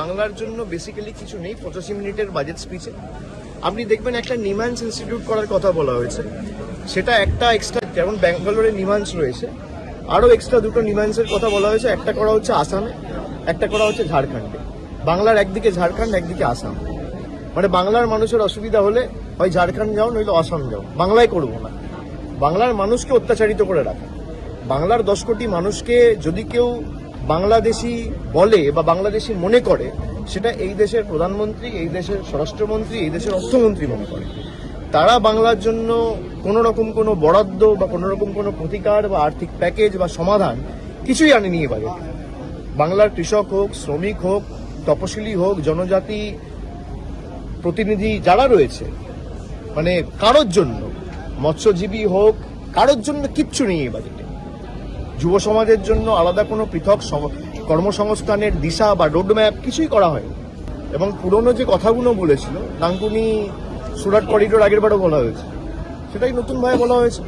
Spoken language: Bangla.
বাংলার জন্য বেসিক্যালি কিছু নেই 85 মিনিটের বাজেট স্পিচে। আপনি দেখবেন একটা নিমান্স ইনস্টিটিউট করার কথা বলা হয়েছে, সেটা একটা এক্সট্রা, যেমন ব্যাঙ্গালোরে নিমান্স রয়েছে, আরও এক্সট্রা দুটো নিমান্সের কথা বলা হয়েছে। একটা করা হচ্ছে আসামে, একটা করা হচ্ছে ঝাড়খণ্ডে। বাংলার একদিকে ঝাড়খণ্ড, একদিকে আসাম। মানে বাংলার মানুষের অসুবিধা হলে হয় ঝাড়খণ্ড যাও, নইলে আসাম যাও, বাংলায় করবো না। বাংলার মানুষকে অত্যাচারিত করে রাখা, বাংলার 10 কোটি মানুষকে যদি কেউ বাংলাদেশি বলে বা বাংলাদেশি মনে করে, সেটা এই দেশের প্রধানমন্ত্রী, এই দেশের স্বরাষ্ট্রমন্ত্রী, এই দেশের অর্থমন্ত্রী মনে করে। তারা বাংলার জন্য কোনো রকম কোনো বরাদ্দ বা কোনো রকম কোনো প্রতিকার বা আর্থিক প্যাকেজ বা সমাধান কিছুই আনেনি এবারে। বাংলার কৃষক হোক, শ্রমিক হোক, তপশিলি হোক, জনজাতি প্রতিনিধি যারা রয়েছে, মানে কারোর জন্য, মৎস্যজীবী হোক, কারোর জন্য কিচ্ছু নেই এই বাজেটে। যুব সমাজের জন্য আলাদা কোনো পৃথক কর্মসংস্থানের দিশা বা রোডম্যাপ কিছুই করা হয়নি। এবং পুরনো যে কথাগুলো বলেছিল, ডানকুনি সুরাট করিডোর আগেরবারও বলা হয়েছে, সেটাই নতুনভাবে বলা হয়েছে।